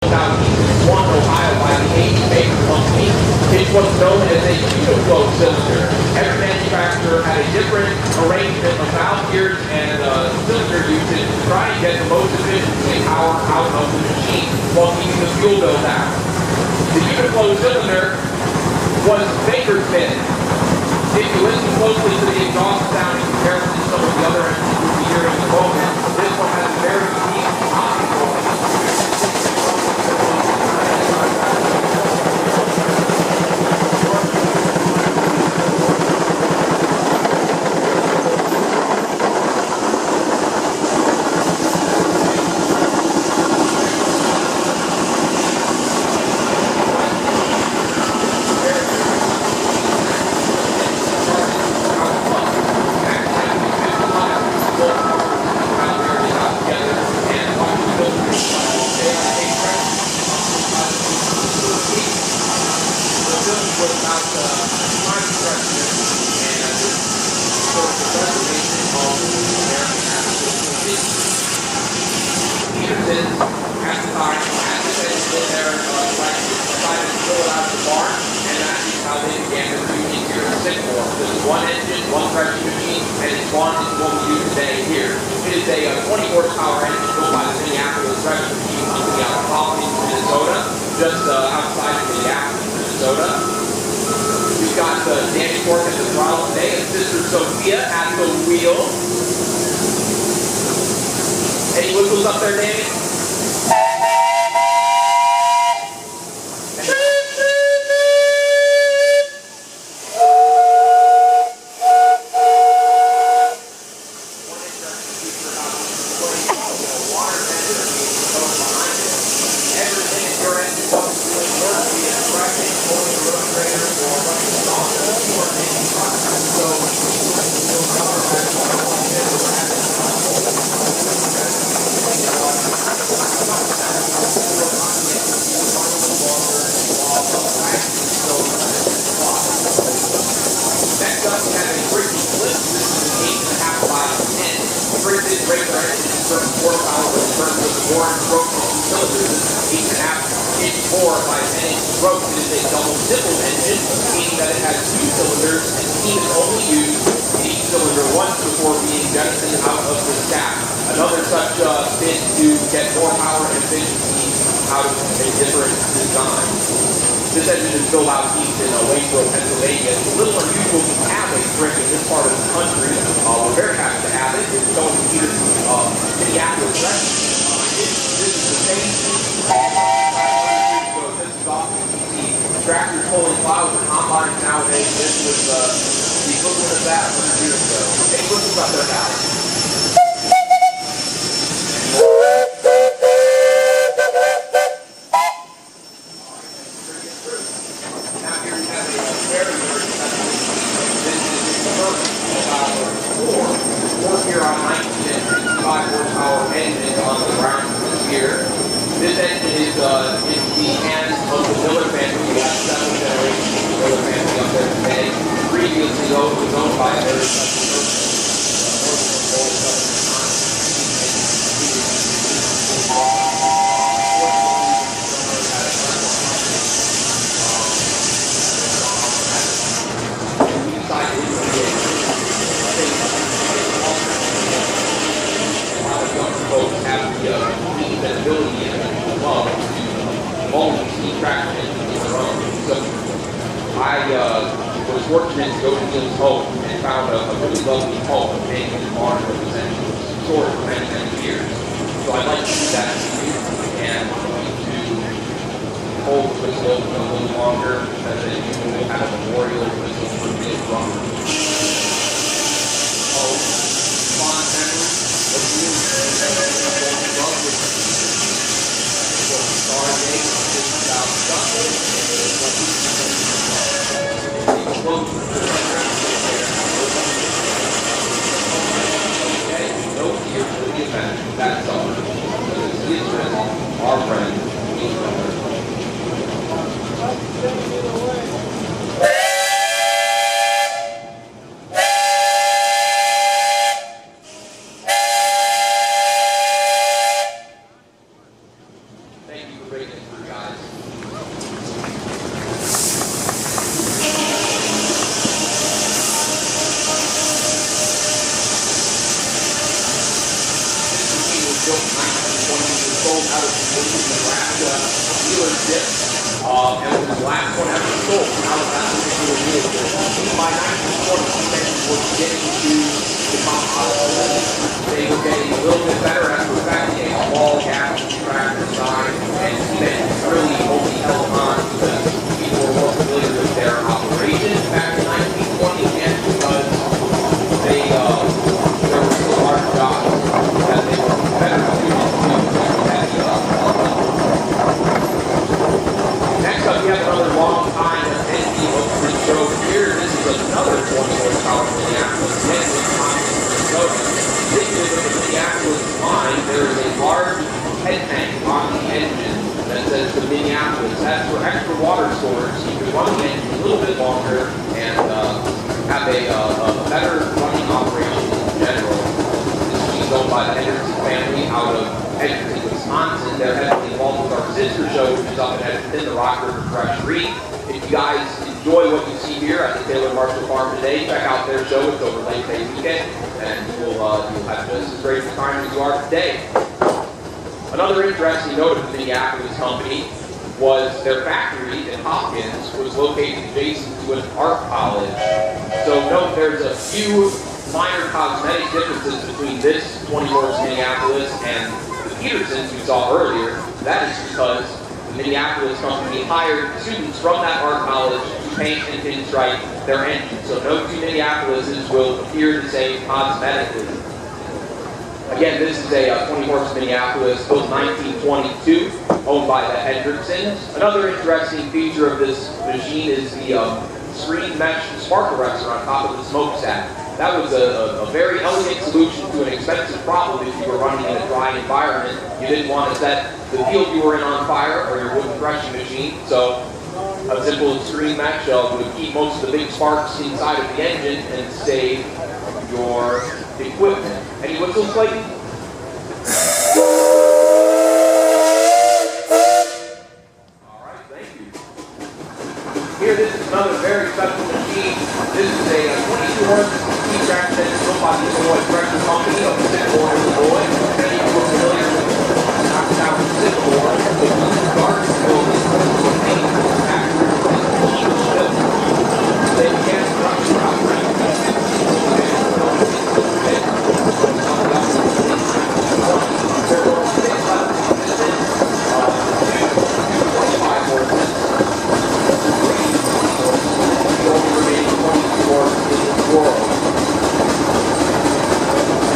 Southeast Swan, Ohio by the Ace Baker Company. It's what's known as a uniflow cylinder. Every manufacturer had a different arrangement of valve gears and cylinder usage to try and get the most efficiency and power out of the machine while keeping the fuel bill down. The uniflow cylinder was Baker's bid. If you listen closely to the exhaust sound in comparison to some of the other engines we'll be hearing in a moment, this one has a very unique optic point. Sycamore. This is one engine, one threshing machine, and it's one is what we use today here. It is a 20 horsepower engine built by the Minneapolis Threshing Machine Company out of Providence, Minnesota, just outside of Minneapolis, Minnesota. We've got Danny Cork at the throttle today and Sister Sophia at the wheel. Any whistles up there, Danny? Another such bid to get more power and efficiency out of a different design. This engine is built out east in Waynesboro, Pennsylvania. It's a little unusual to have a brick in this part of the country. We're very happy to have it. It's going to either Minneapolis Threshing. This is the same. This is often you see tractors pulling plows or combines nowadays. This was the equivalent of that 100 years ago. Hey, what's up there, guys? Here on 19 and 65 horsepower engine on the ground here. This engine is the hands of the Miller family. We have 7 generations of the Miller family up there today. Previously, though, it was owned by a very special person. Ability and love to own these tractor engines on their own. So I was fortunate to go to Neil's home and found a really lovely home made in the barn that was stored for many, many years. So I'd like to do that to you and to hold the whistle a little longer as a usual kind of memorial whistle for Neil's drummer. Oh, fond memories of you and love with that summer. His friend, our friend, thank you for it through, guys. Built in 1920, was sold out of Nebraska dealership, and was the last one ever sold out of that particular dealership. By 1920, engines were getting to the compound. They were getting a little bit better at perfecting a small gas tractor design, and engines really only held on because people were more familiar with their operation back in 1920, and because there were so large jobs that they were better suited to heavy Next up, we have another long time entity of the show here. This is another 20 horsepower Minneapolis engine common in Minnesota. Particularly with the Minneapolis line, there is a large head tank on the engine that says the Minneapolis. That's for extra water storage, so you can run the engine a little bit longer and have a better running operation in general. This is owned by the Henderson family out of Edgerton, Wisconsin. They're heavily involved with our sister show, which is up in Edgerton, the Rock River Fresh Reef. If you guys enjoy what you see here at the Taylor Marshall Farm today, check out their show. It's over Labor Day weekend, and you'll have just as great a time as you are today. Another interesting note of the Minneapolis company was their factory in Hopkins was located adjacent to an art college. So note there's a few minor cosmetic differences between this 20-horse Minneapolis and the Petersons we saw earlier. That is because the Minneapolis company hired students from that art college to paint and pinstripe their engines. So no two Minneapolises will appear the same cosmetically. Again, this is a 20-horse Minneapolis, built 1922, owned by the Hendricksons. Another interesting feature of this machine is the screen mesh spark arrestor on top of the smokestack. That was a very elegant solution to an expensive problem if you were running in a dry environment. You didn't want to set the field you were in on fire or your wooden threshing machine. So a simple screen mesh would keep most of the big sparks inside of the engine and save your equipment. Any whistles, Clayton? All right, thank you. Here, this is another very special machine. This is a 22-horse steam tractor that is built by the Illinois Tractor Company of Sycamore, Illinois. Many of you are familiar with downtown Sycamore, the garden building, the main factory, they began production operations.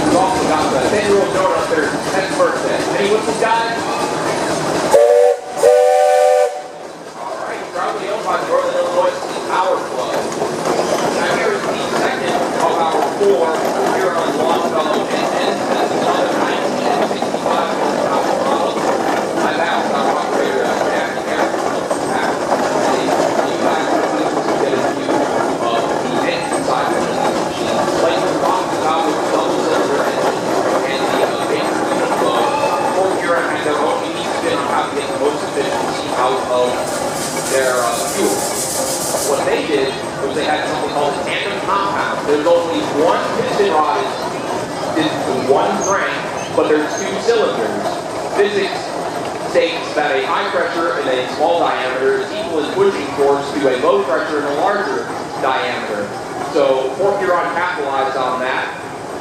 We've also got the 10-year-old donut up there, 10th birthday. Any whistles, guys? All right, proudly owned by the Northern Illinois Steam Power Club. Now here is the second of our four here on Longfellow, and this is another 1965 horsepower model. I've asked our operator, Jack Harris, you guys to get a view of the engine side of this machine. Like we talked about with the double-cylinder engine and the big Ford here and their own unique spin on how to get the most efficiency out of their fuel. What they did was they had something called a tandem compound. There's only one piston rod is one crank, but there's two cylinders. Physics states that a high pressure in a small diameter is equal in pushing force to a low pressure in a larger diameter. So Fort Huron capitalized on that.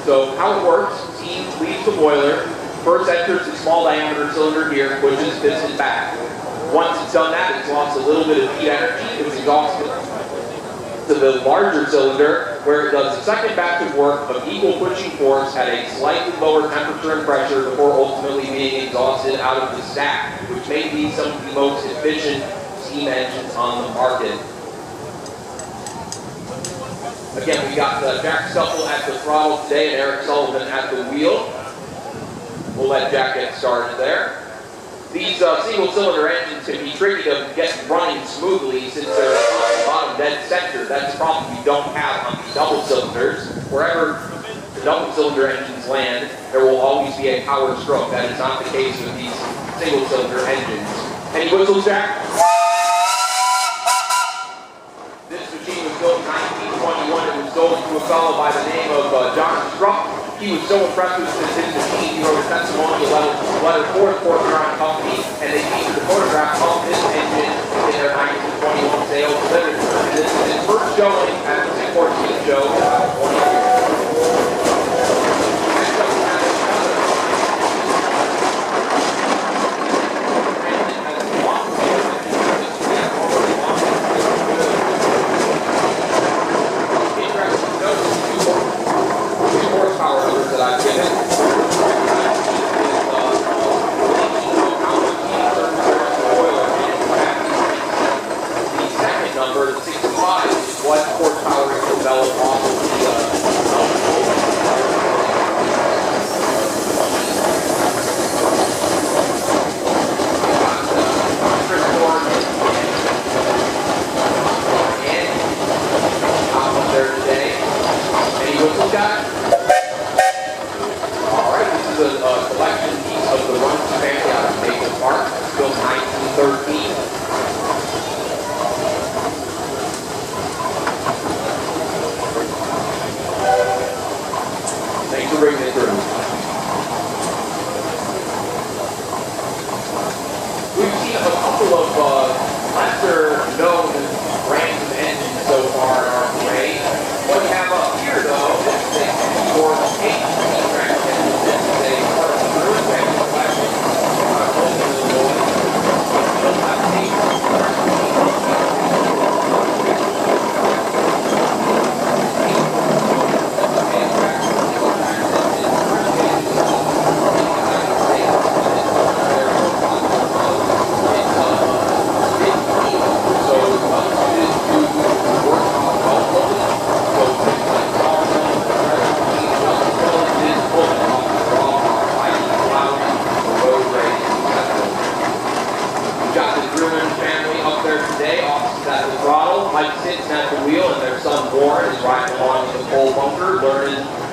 So how it works, steam leaves the boiler, first enters the small diameter cylinder here, pushes piston back. Once it's done that, it's lost a little bit of heat energy, it's exhausted to the larger cylinder, where it does the second batch of work of equal pushing force at a slightly lower temperature and pressure before ultimately being exhausted out of the stack, which may be some of the most efficient steam engines on the market. Again, we got Jack Stuffle at the throttle today and Eric Sullivan at the wheel. We'll let Jack get started there. These single-cylinder engines can be tricky to get running smoothly since they're on the bottom dead center. That's a problem you don't have on the double cylinders. Wherever the double-cylinder engines land, there will always be a power stroke. That is not the case with these single-cylinder engines. Any whistles, Jack? This machine was built in 1921. It was sold to a fellow by the name of John Struck. He was so impressed with his machine, he wrote a testimonial letter for the Ford Company, and they featured a photograph of this engine in their 1921 sales literature. And this is his first showing at the Sycamore show in about 20 years.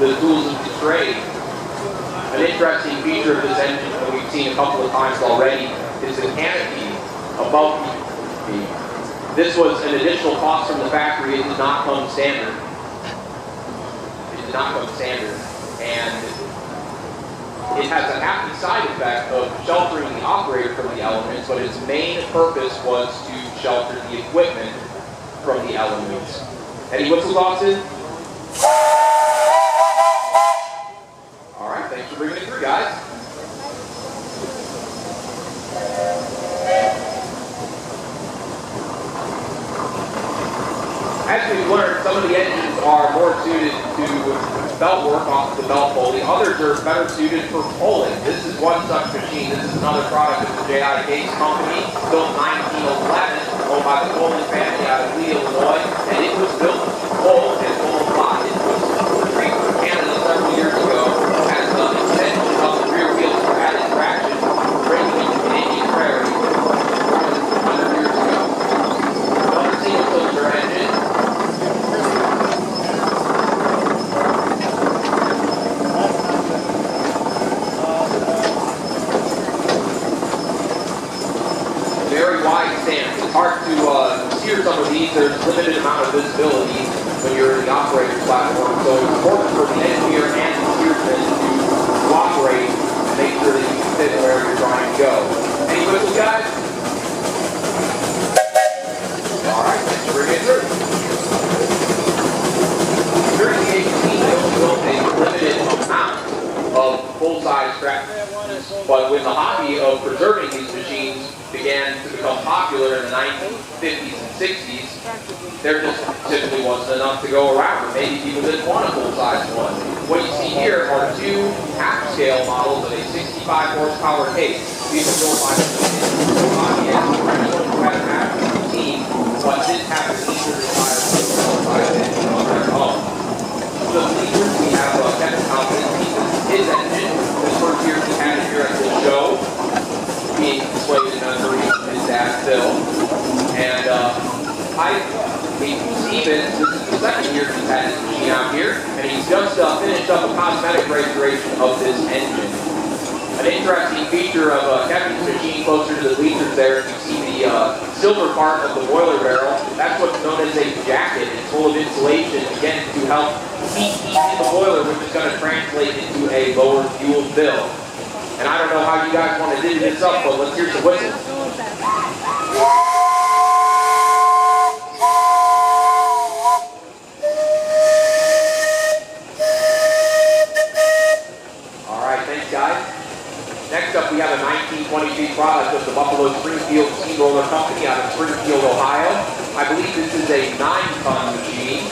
The tools of the trade. An interesting feature of this engine that we've seen a couple of times already is the canopy above the. This was an additional cost from the factory. It did not come standard. It did not come standard. And it has a happy side effect of sheltering the operator from the elements, but its main purpose was to shelter the equipment from the elements. Any whistles, Austin? Thanks for bringing it through, guys. As we've learned, some of the engines are more suited to belt work off the belt pulley. Others are better suited for pulling. This is one such machine. This is another product of the J.I. Case Company, built in 1911, owned by the Coleman family out of Lee, Illinois, and it was built to pull and pull a lot. It was retrieved from Canada several years ago. There's a limited amount of visibility when you're in the operator's platform, so it's important for the engineer and the steersman to cooperate and make sure that you can fit where you're trying to go. Any whistles, guys? All right, thanks for bringing it through. During the 18th, they only built a limited amount of full-size tractors, but when the hobby of preserving these machines began to become popular in the 1950s and 60s, there just simply wasn't enough to go around. Maybe people didn't want a full-size one. What you see here are two half-scale models of a 65 horsepower case. These are built by the team, but didn't have a leader required for the full-size engine on their own. The leaders, we have Kevin Thompson. His engine, this first year he had it here at this show, being displayed in memory of his dad, Phil. And Stevens, this is the second year he's had his machine out here, and he's just finished up a cosmetic restoration of this engine. An interesting feature of Kevin's machine closer to the bleachers there, you see the silver part of the boiler barrel. That's what's known as a jacket. It's full of insulation, again, to help keep heat in the boiler, which is going to translate into a lower fuel bill. And I don't know how you guys want to do this up, but let's hear some whistles. Next up, we have a 1923 product of the Buffalo Springfield Steamroller Company out of Springfield, Ohio. I believe this is a 9-ton machine.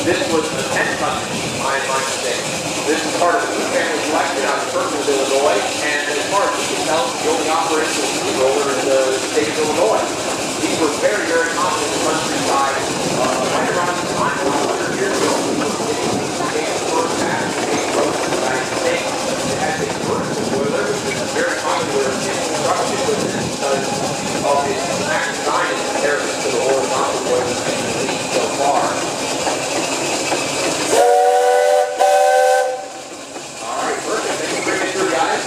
This was a 10-ton machine, my mistake. This is part of the family collection out of Springfield, Illinois, and as far as we can tell, it's the only operational steamroller in the state of Illinois. These were very, very common in the countryside right around the time, 100 years ago. First batch of roads in the United States. It had a vertical boiler, which is very popular in construction with this because of its exact design in comparison to the horizontal boilers that we've seen so far. Alright, perfect. Thanks for bringing it through, guys.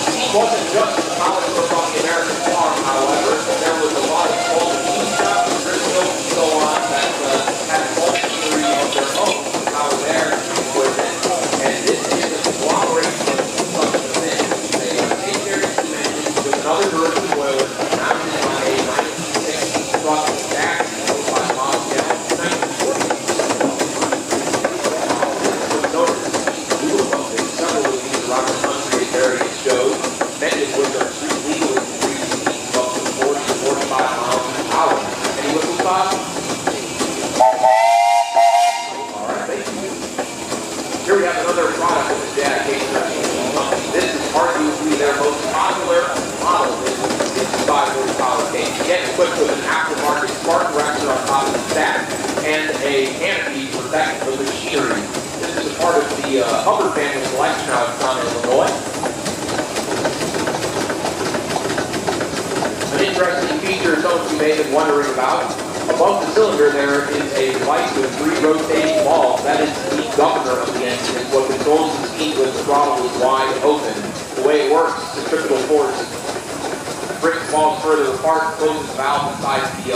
It wasn't just the college work on the American farm, however. There was a lot of small machine shops and grist mills and so on that had small machinery of their own to power their equipment. And this is a cooperation of such a thing. They take their instruments with another version boiler mounted on a 1960 truck chassis built by Moscow in 1940. Several of these around the country at various shows, many of which are street legal in speeds up to 40 to 45 miles an hour. Any whistle stop? Alright, thank you. Here we have another product of the Jazz Company. This is arguably their most popular model. This is 65 horsepower case. Again, equipped with an aftermarket spark arrestor on top of the stack and a canopy to protect the machinery. This is a part of the Hubbard family collection out of town in Illinois. An interesting feature some of you may have been wondering about. Above the cylinder there is a device with 3 rotating valves. That is the governor of the engine. It's what controls the speed when the throttle is wide open. The way it works, centrifugal force brings the valves further apart, closes the valve inside the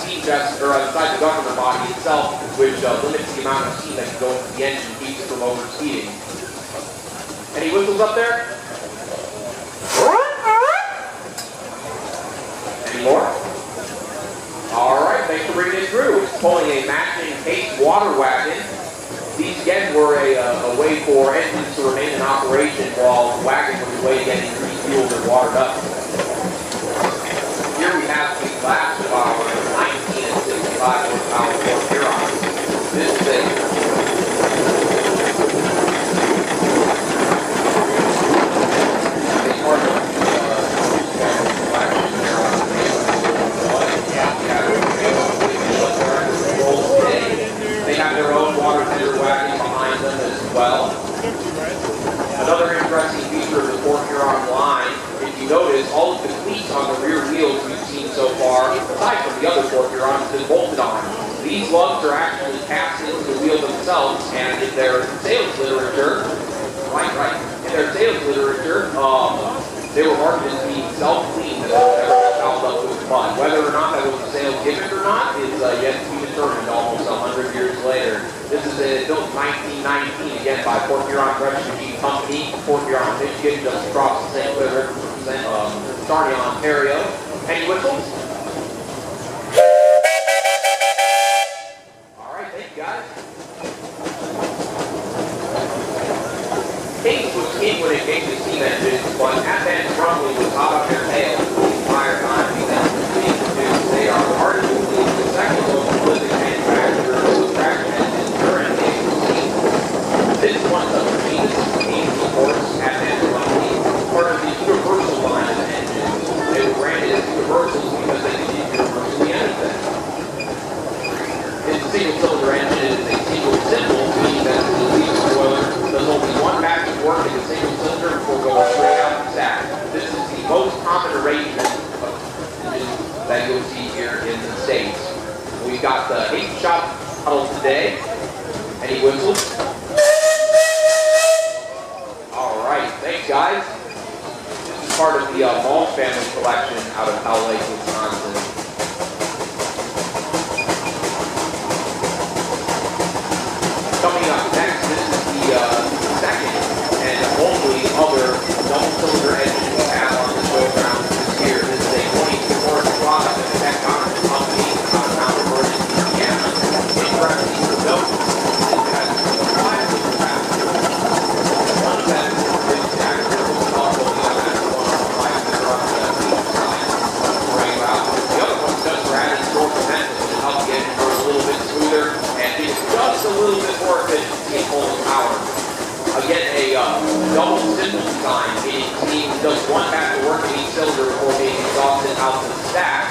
steam chest, or inside the governor body itself, which limits the amount of steam that can go into the engine, keeps it from overheating. Any whistles up there? Any more? Alright, thanks for bringing it through. It's pulling a matching case water wagon. These again were a way for engines to remain in operation while the wagon was away getting refueled and watered up. Here we have the last of our 19 and 65 horsepower Ford Huron. This is a part of they have their own water tender wagon behind them as well. Another interesting feature of the Ford Huron line, if you notice, all of the cleats on the rear wheels we've seen so far, aside from the other Ford Hurons, have been bolted on. These lugs are actually cast into the wheel themselves, and in their sales literature, in their sales literature, they were marketed as being self-clean, that they were never fouled up with mud. Whether or not that was a sales gimmick or not is yet to be determined almost 100 years later. This is built in 1919, again, by Fort Huron Refugee Company, Fort Huron, Michigan, just across the St. Louis River from Sarnia, Ontario. Any whistles? All right, thank you, guys. Case was king when it came to steam engines, but Advent Brumley was hot on their tail the entire time these engines being produced. They are arguably the second most prolific manufacturer of traction engines during the steam. This is one such machine. This is the King, of course, Advent Brumley, part of the universal line of engines. They were branded as universals because they could do universally anything. It's a single-cylinder engine. It is a single symbol, meaning that the diesel boiler does only one batch of work in a single cylinder before going straight out the stack. This is the most common arrangement of engines that you'll see here in the States. We've got the 8 shop models today. Any whistles? part of the Malls family collection out of Hell Lake, Wisconsin. Coming up next, this is the second and only other double-cylinder engine we have on the show ground this year. This is a 22-horse product of the Tectonic Company out of Mount Vernon, Indiana. Interesting to note, it has 5 different passengers. One of them is the actor who is also the one of the 5 that are on the feature side running around. The other one does for added torque and momentum to help the engine go a little bit smoother and be just a little bit more efficient in pulling power. Again, a double simple design, meaning does one pass of work in each cylinder before being exhausted out to the stack.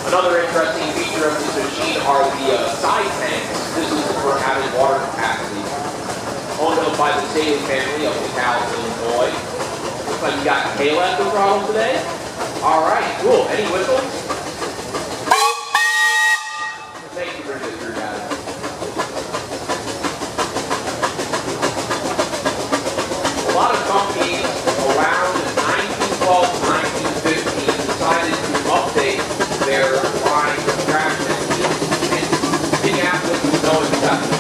Another interesting feature of this machine are the side tanks. This is for added water capacity. Owned by the Staley family of DeKalb, Illinois. Looks like we got Kayla at the throttle today. All right, cool. Any whistles? Thank you for bringing this through, guys. A lot of companies around 1912 to 1915 decided to update their line of traction engines, and Minneapolis was no exception.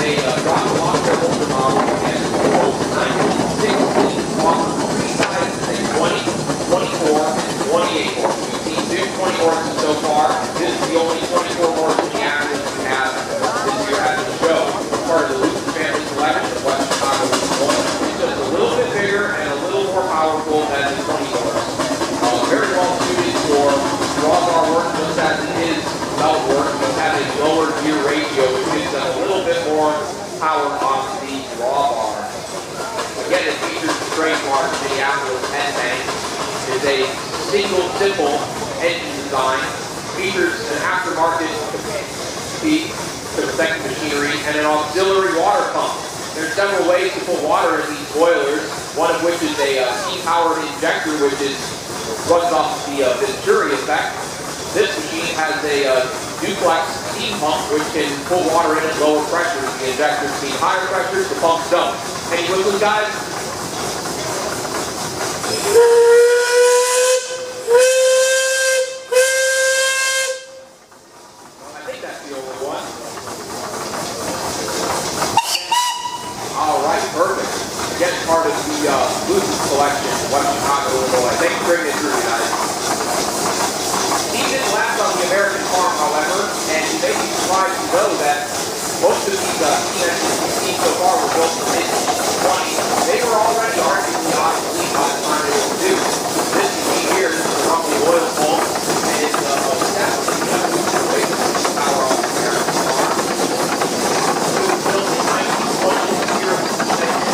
They dropped a lot of their older models and proposed 1916 offered 3 sizes, a 20, 24, and 28 horse. We've seen two 20 horses so far. This is the only 24 horse Minneapolis we have this year at the show. Part of the Lucas family collection of West Chicago, Illinois. It's just a little bit bigger and a little more powerful than the 20 horse. Very well suited for drawbar work, just as it is belt work. It has a lower gear ratio, which gives them a little bit more power on the drawbar. Again, it features the trademark Minneapolis N-Tank. It's a single simple engine design. Features an aftermarket seat to protect the machinery and an auxiliary water pump. There's several ways to put water in these boilers, one of which is a steam-powered injector, which runs off the Venturi effect. This machine has a duplex steam pump, which can pull water in at lower pressures. The injectors need higher pressures, the pumps don't. Any whistles, guys? I think that's the only one. All right, perfect. Again, part of the Lucas collection, West Chicago, Illinois. Thanks for bringing it through, guys. He didn't last on the American farm, however, and you may be surprised to know that most of these steam engines we've seen so far were built in the mid-20s. They were already arguably obsolete by the time they were produced. This machine here, this is a roughly oil pump, and it's definitely the evolution away from the power off the American farm. It was built in 1920 here in the States.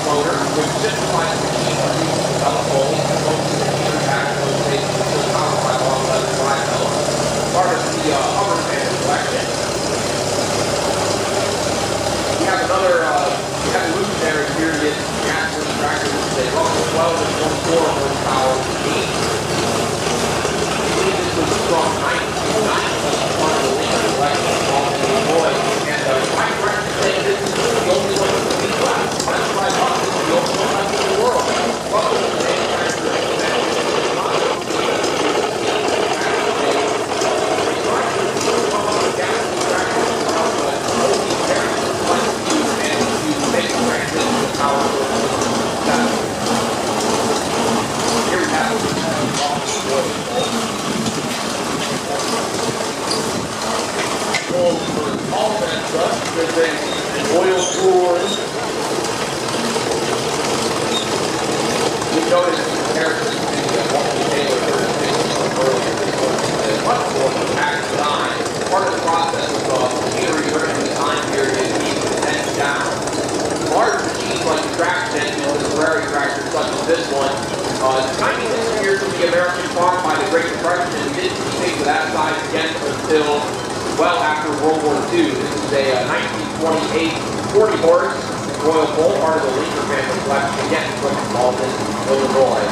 motor, which simplifies the machine by using the telephone, most of the meter back in those days was still powered by long leather drive belts. Part of the upper fan collection. We have another evolutionary period gasoline tractor. This is a roughly 12 and 1/4 horsepower machine. I believe this was from 1990, part of the Lincoln collection involved in Illinois. And my friend is saying this is the only one in the Midwest. That's what I thought. This is the only one left in the world. Well, the manufacturer invented this model. An oil cooler. You've noticed in comparison to the multi-tailor earlier, it's much more compact design. Part of the process of machinery during the time period being condensed down. Large machines like the traction engine and the prairie tractor such as this one, 96 years of the American farm by the Great Depression, and we didn't see things of that size again until well after World War II. This is a 1928 40 horse Royal Bull, part of the Lincoln family collection, again from Malden, Illinois.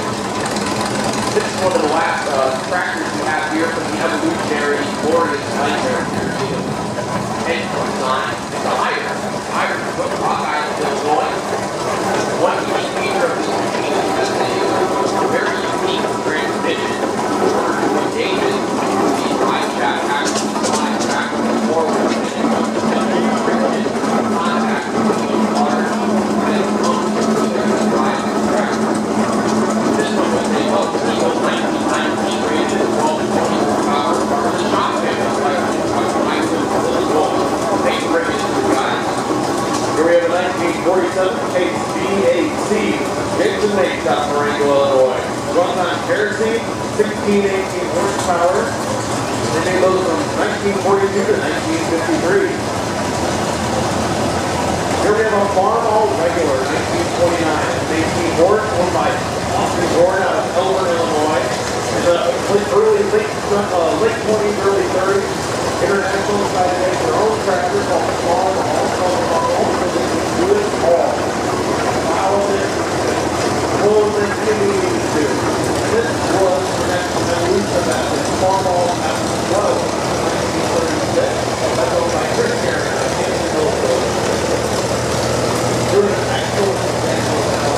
This is one of the last tractors we have here from the evolutionary glorious nightmare period. Engine design. It's a hybrid from Rock Island, Illinois. One unique feature of this machine is that a very unique transmission. In order to engage it, the drive shaft actually slides back forward and it comes to friction contact between the water and it comes to the drive tractor. This one was a Diesel 1919 rated as well as 20 horsepower, part of the shop family collection of Illinois. Thanks for bringing this to you guys. Here we have a 1947 Case BAC, Dixon Lake, South Marengo, Illinois. Runtime kerosene, 16-18 horsepower. They made those from 1942 to 1953. Here we have a Farm All Regular, 1929. 18 horse, owned by Austin Gordon out of Elburn, Illinois. In the late 20s, early 30s, International decided to make their own tractor called Farm All Farm because they could do it all. Plow it, close it, anything you need to do. And this was the next evolution of that. It's Farm All F12, 1936. That's owned by Chris Karen out of Hampton, Illinois. Doing an excellent example of how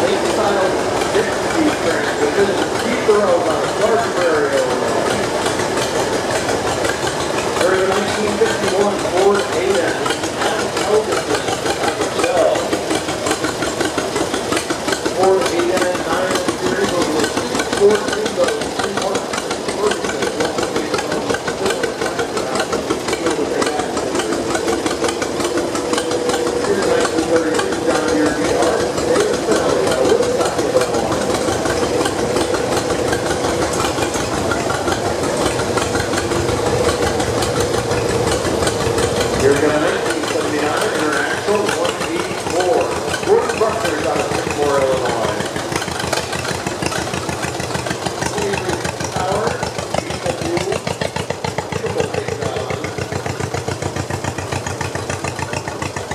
late-style 6-speed transmission, speed throws on a Sycamore, Illinois. During the 1951 Ford A-N, Elgison at the Shell. Ford A-N 9 series was with Ford Windows, 3-part Ferguson, Here's 1936 John Deere VR. David Finley out of Woodstock, Illinois. Here we go, 1979 International 184. Gordon Bruckner's out of Sycamore, Illinois. 23 power, diesel fuel, triple takedown.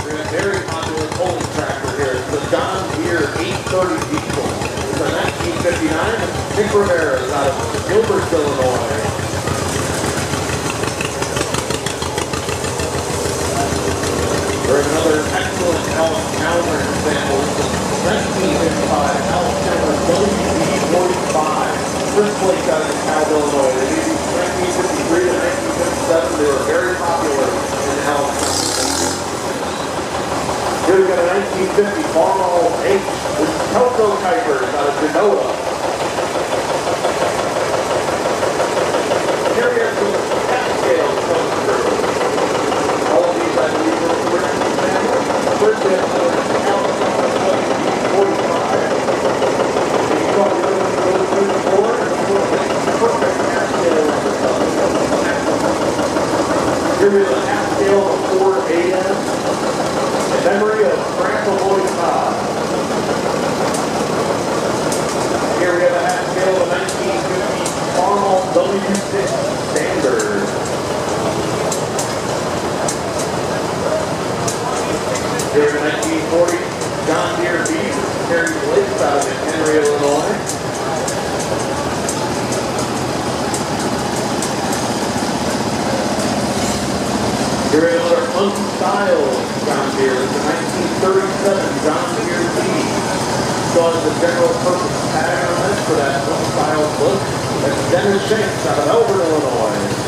We have a very popular pulling tractor here. It's the John Deere 830 diesel. It's a 1959. Nick Rivera is out of Gilbert, Illinois. There's another excellent Alice Chalmers example. This is 1955 Alice Chalmers WD-45. First place out of DeKalb, Illinois. They used 1953 to 1957. They were very popular in Alice. Here we got a 1950 Farmall H. This is Telco Kuipers out of Genoa. Here we have some cat scales coming through. All of these I believe are the first we have another Alice WD-45. You probably really good before. Perfect cat scale on the top. Here we have a cat scale of Ford A-N. In memory of Grandpa Lloyd Todd. Here we have a half scale of a 1950 Farmall W6 Standard. Here in 1940, John Deere Beef, Terry Blake out of Henry, Illinois. Here is our Funky Styles John Deere. It's a 1937 John Deere Beef. Still has the general purpose tag on this for that Funky Styles look. That's Dennis Shanks out of Elbert, Illinois.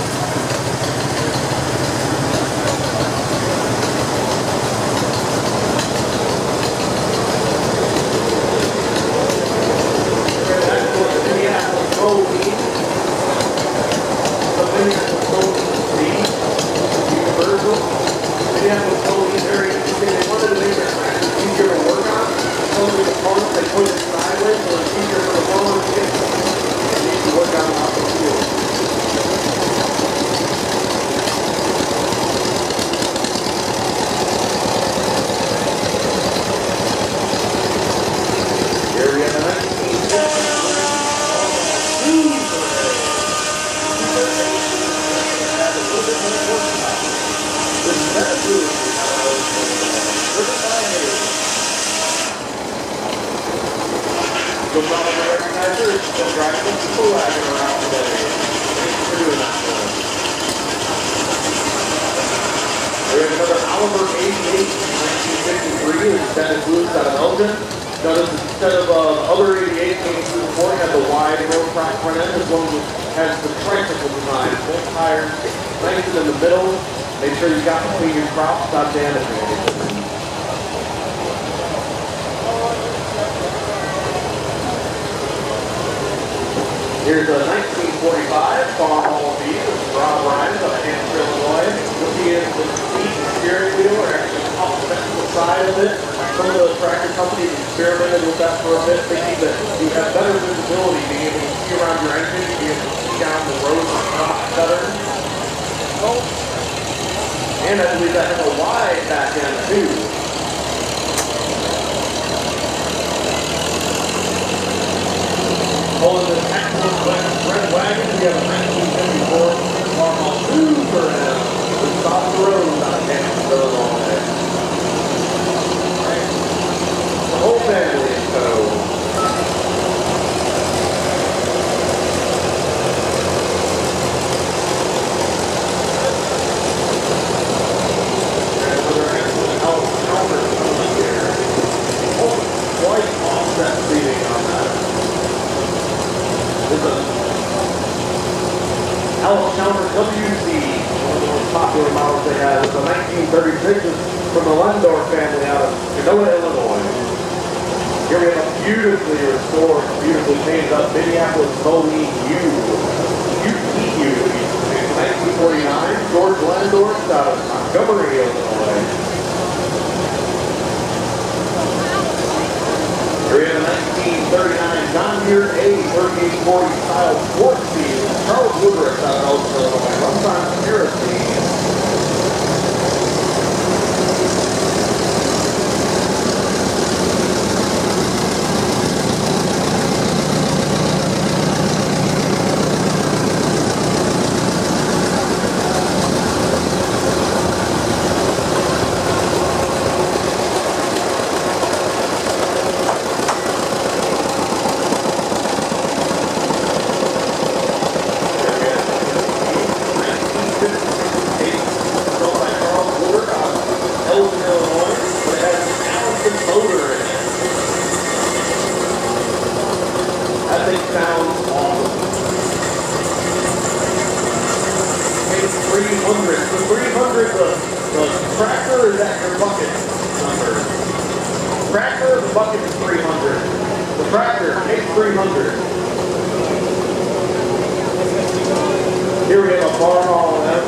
Here's a 1945 Farmall Beef. This is Rob Ryan of Hampshire, Illinois. You'll see the seat and steering wheel are actually offset to the side of it. Some of the tractor companies experimented with that for a bit, thinking that you have better visibility, being able to see around your engine, being able to see down the road better. And I believe that has a wide back end too. Pulling this excellent red wagon, we have a 1954 Farmall Super M with soft roads on Hampshire, Illinois. The whole family in tow. There's another excellent Alice Chalmers here. WC, one of the most popular models they have. It's a 1936 from the Lendor family out of Genoa, Illinois. Here we have a beautifully restored, beautifully painted up Minneapolis Moline U. UTU. It's 1949. George Lendor out of Montgomery, Illinois. Here we have a 1939 John Deere A3840 style sports team. Charles Woodruff out of Elton, Illinois. Runtime Security. Tractor is at your bucket number. Tractor, the bucket is 300. The tractor, takes 300. Here we have a Farmall M,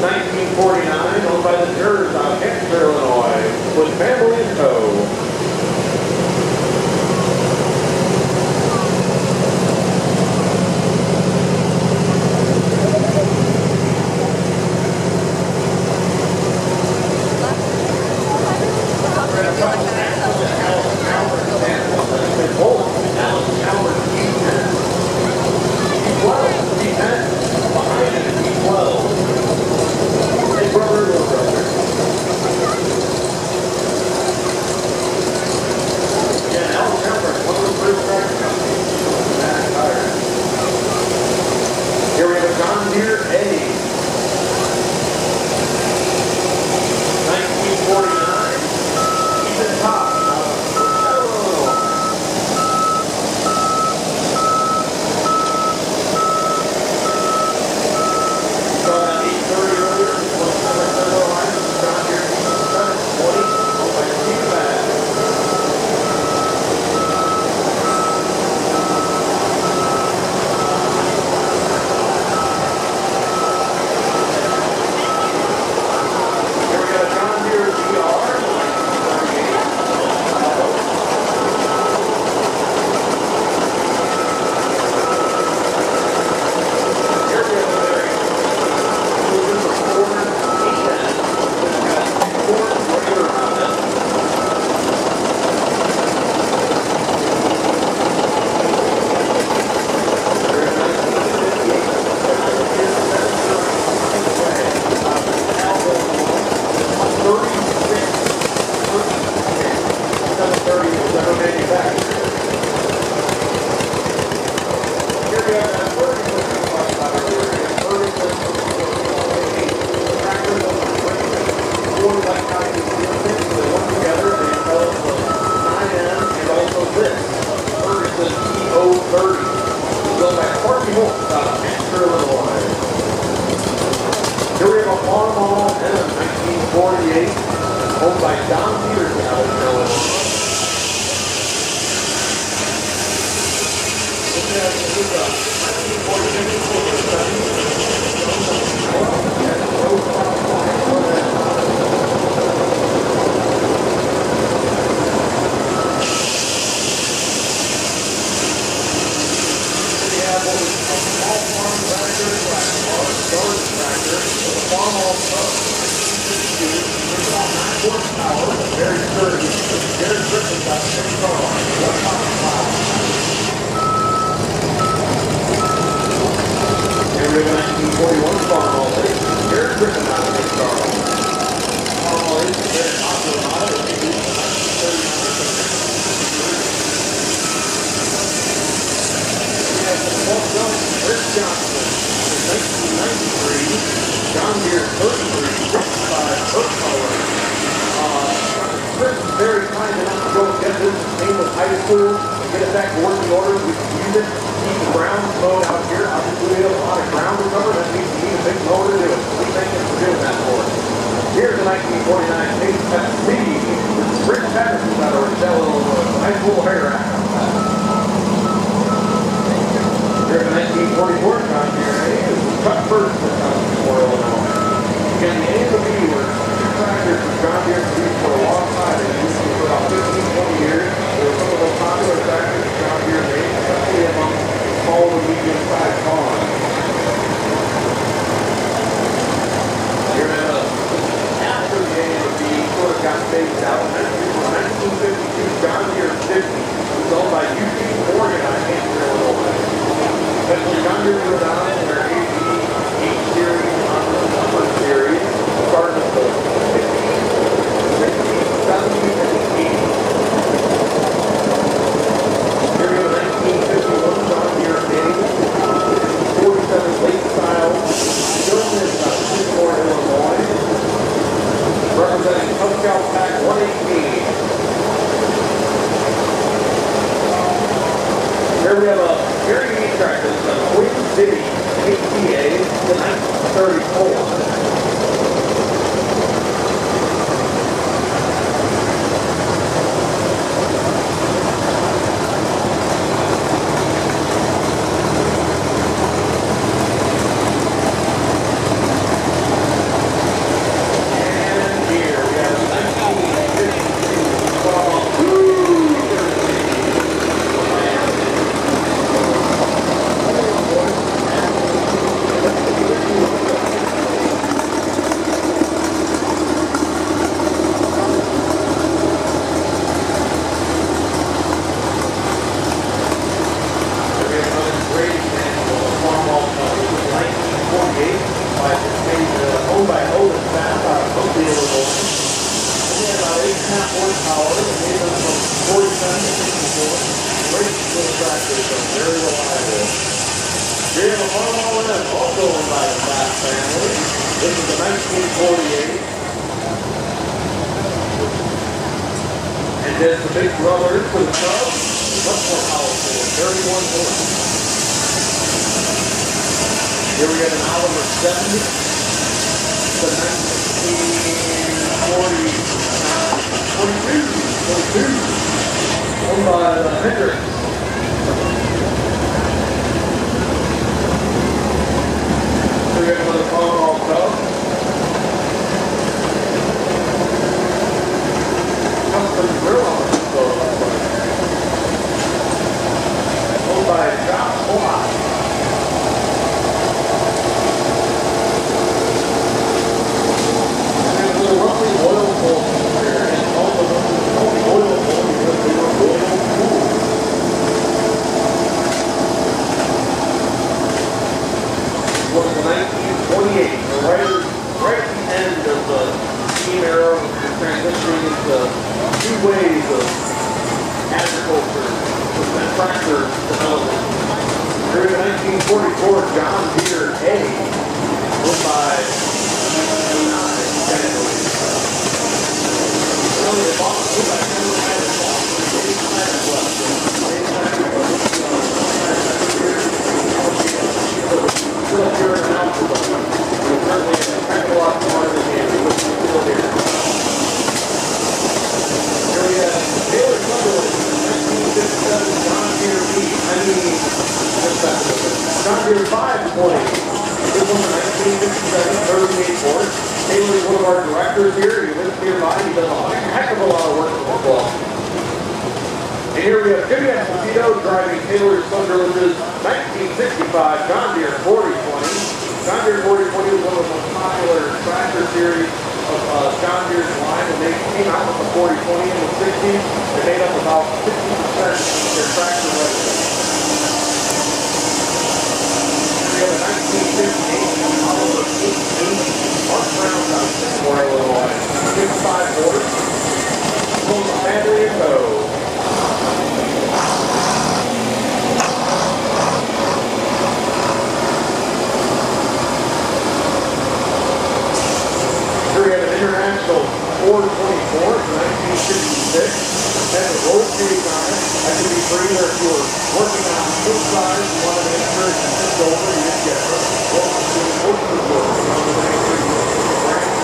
1949, owned by the Jers out of Hampshire, Illinois, with family and tow. Here we have a John Deere A, 1949, Ethan Top, you saw that 830 earlier, one semi-turbo John Deere 720, owned by Steve Bass. Here we have a Farmall M, 1948, owned by John Peters out of Illinois. This is a 1946 Silver Study. We have what is a small farm tractor, garden tractor, with a Farmall Tub, 1952. It's about 9 horsepower, very sturdy. Very quickly got 6 cars, 1.5. Here we have a 1941 Farmall Lake. Very quickly got 6 cars. Farmall Lake is a very popular model. It is 1939. Rick Johnson, 1993, John Deere 33, 65 horsepower. Chris is very kind enough to go get this. His name was high school. get us back to working order, we can use it, keep the ground mowed out here. Obviously, we have a lot of ground to cover, that means we need a big mower to do it. We thank him for doing that for us. Here's the 1949 Chase SC. Rick Patterson's out of Rochelle, Illinois. Nice little hair rack on that. Here's the 1944 John Deere. It was cut first for Sycamore, Illinois. Again, the A and the B were two tractors for John Deere to use for a long time. They used them for about 15, 20 years. They were some of the most popular tractors that John Deere made, especially among small to medium-sized farms. Here at after the A and the B sort of got phased out, and then in 1952, John Deere 50 was owned by UP Morgan out of Hampton, Illinois. Eventually, John Deere moved on in their H series number series, started with the 50s, 60s, 70s, and 80s. Here we go, 1951 John Deere A, 47 late style, built in Sycamore, Illinois, representing Cub Scout Pack 118. Here we have a very unique tractor. This is a Twin City HTA, the 1934. And then the big brother for the Cubs, much more powerful, 31 horses. Here we got an Oliver 70, the 1942, owned by Hendricks. Here we got another Farmall Cub. Custom grill on it, so owned by Josh Black. And there's a roughly oil bowl here, and all of them only oil bowl because they were oil cool. This was 1928, so right at the end of the steam era, we're transitioning into two ways of agriculture and tractor development. During 1944, John Deere A was by 9 generally. Well, they bought it by 10 tractors left. Still here in an outfit, but certainly a heck of a lot smarter than the end. Still here. Here we have Taylor Sutherland, 1957 John Deere B. John Deere 520. This one's a 1957 38 horse. Taylor is one of our directors here. He lives nearby. He does a heck of a lot of work with the club. And here we have Jimmy Esposito driving Taylor Sutherland's 1965 John Deere 4020. John Deere 4020 was one of the most popular tractor series of John Deere's line. When they came out with the 4020 in the 60s, they made up about 50% of their tractor revenue. We have a 1958 Oliver 880 Mark Brown out of Sycamore, Illinois. 55 horse. From the family of Co. Here we have an International 424 from 1966. has a roll cage on it. That can be for either if you're working on foot size, you want to make sure it's just over, you just get it. Or if you're working on the make sure you get the branch.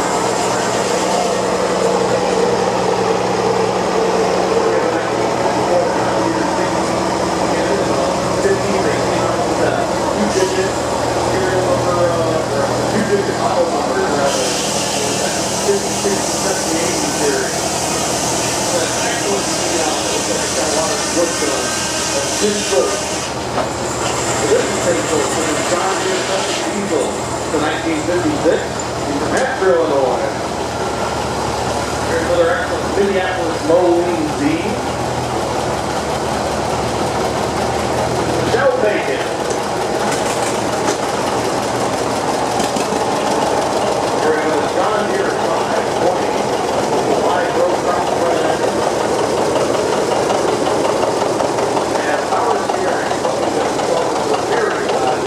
The 1956 from Metro, Illinois. Here's another excellent Minneapolis low lean Z. Shell bacon. Here we go, the John Deere 520. Live road crop spread. And power steering. Something that's very loud.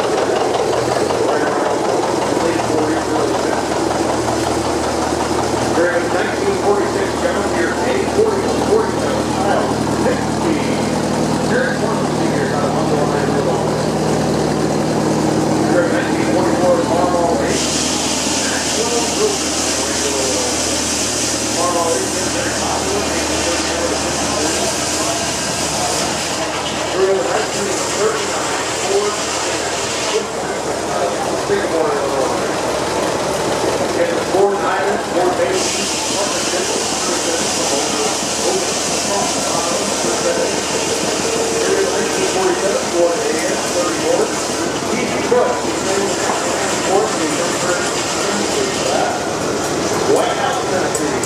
During 1946 John Deere A40 style 6-speed. Here's one of the figures out of underlying Illinois. During 1944 Farmall 8. Farmall 8 is very popular. During the 1939 Ford Sycamore, Illinois. And the Ford Island, Ford Basin, Here in 1947, Ford AS 34. Easy Truck, White House, Tennessee.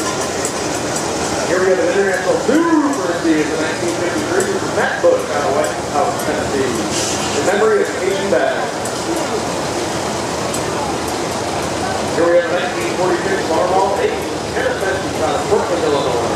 Here we have an International Super Series in 1953 from that book out of White House, Tennessee. In memory of Casey Bag. Here we have a 1946 Farmall 8 tennis benches out of Portland, Illinois.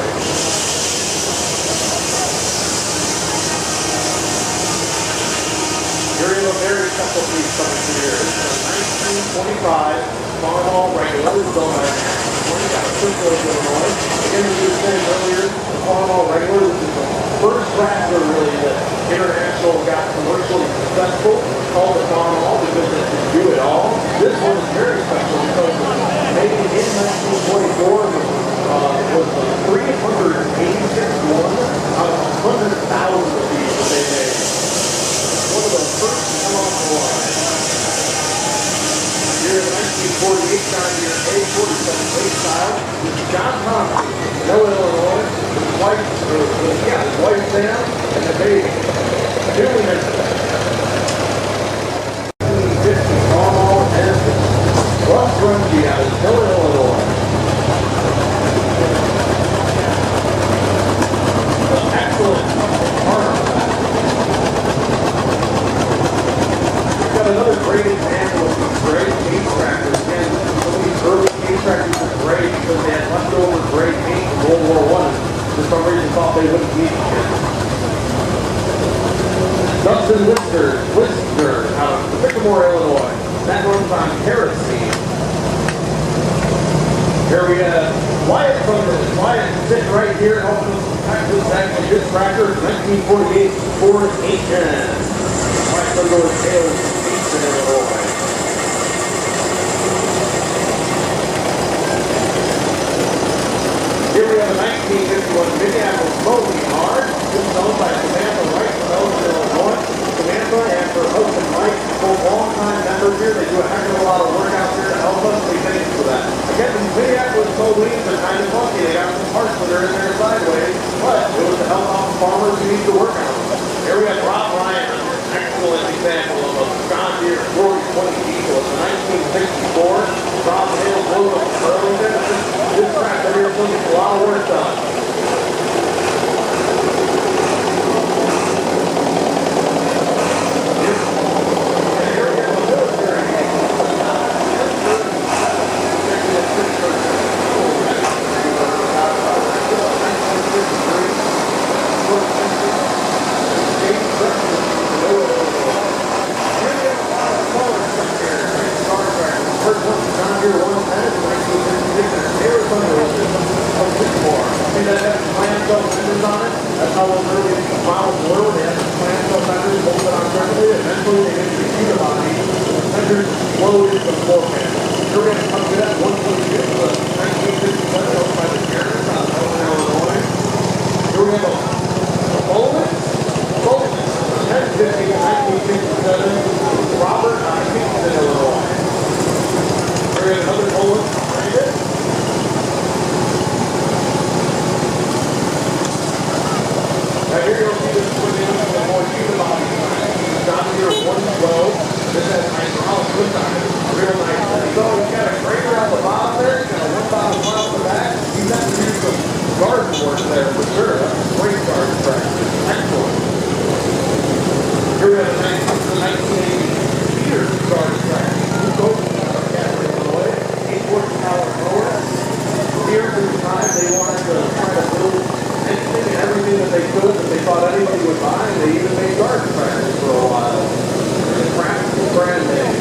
Here we have a very special piece coming to here. It's a 1925 Farmall regular. This is on my Sycamore, Illinois. Again, as we were saying earlier, the Farmall regular, this is the first tractor really that International got commercially successful. Called the Farmall because it can do it all. This one is very special because made in 1944 was the 386th one out of 100,000 of these that they made. One of the first to come off the line. Here in 1948 John Deere A47 race style, this is John Thompson, Illinois, his wife Sam, and the baby. Newly mentioned. Grungy out of Illinois. Excellent farm. We've got another great example of these great case tractors. Again, some of these early case tractors were great because they had leftover great paint from World War I. For some reason, thought they wouldn't need it again. Dustin Lister out of Sycamore, Illinois. That runs on kerosene. Here we have Wyatt sitting right here helping us pack this actually his tractor, 1948 Ford 810. Wyatt's going to go with Taylor's 810 Illinois. Here we have a 1951 Minneapolis Smoking Hard. This is owned by Samantha Wright from Elgin, Illinois. Samantha and her husband Mike, both long-time members here. They do a heck of a lot of work out there to help us. We thank you for that. Again, these Minneapolis Moblins are kind of funky. They got some parts that are in there sideways, but it was to help out the farmers who need to work on them. Here we have Rob Ryan, an excellent example of a John Deere 4020 diesel. It's a 1964. Rob Hale blows up Burlington. This tractor here is looking for a lot of work done. That's how those early models were. They had to plant those fenders, mold it on correctly. Eventually, they get to the unibody. The fenders load into the floor panel. You're going to come to that 122, the 1957 owned by the Garrett out of Elgin, Illinois. You're going to have a Bowman, 1050 1967, Robert out of Kingston, Illinois. You're going to have another Bowman behind it. Now here you'll see this one in the more unibody design. Down here 112. This has hydraulic lift on it. Real nice. So you got a grater on the bottom there, you got a 1 bottom on the back. You have to do some garden work there for sure. That's a great garden track. Excellent. Here we have a 1980 Peters garden track. Illinois. 8 horsepower mower. Here through the time they wanted to try to build anything and everything that they could that they thought anybody would buy, and they even made garden tractors for a while. The practical brand name.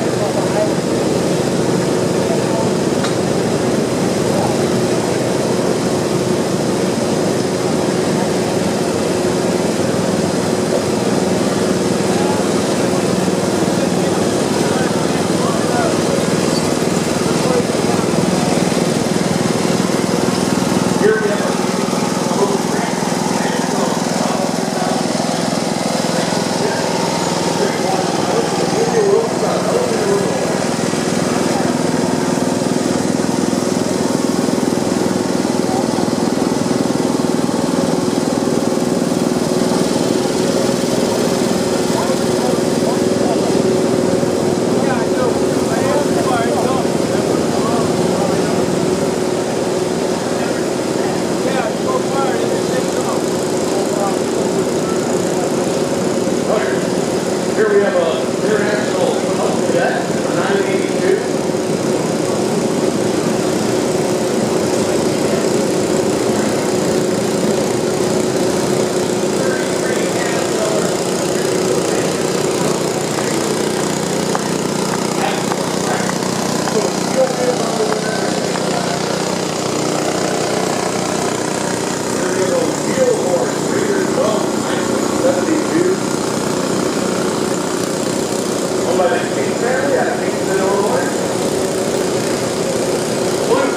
Here we have a international cadet, a 982. By the King family out of Kingston, Illinois. Blue.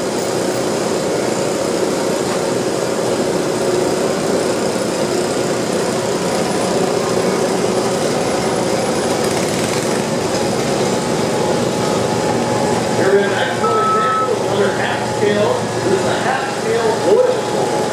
Here is an excellent example of another half scale. This is a half scale oil mold.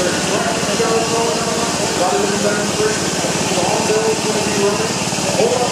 there's trucking shows going on, a lot of industry, sawmills going to be running. Hold on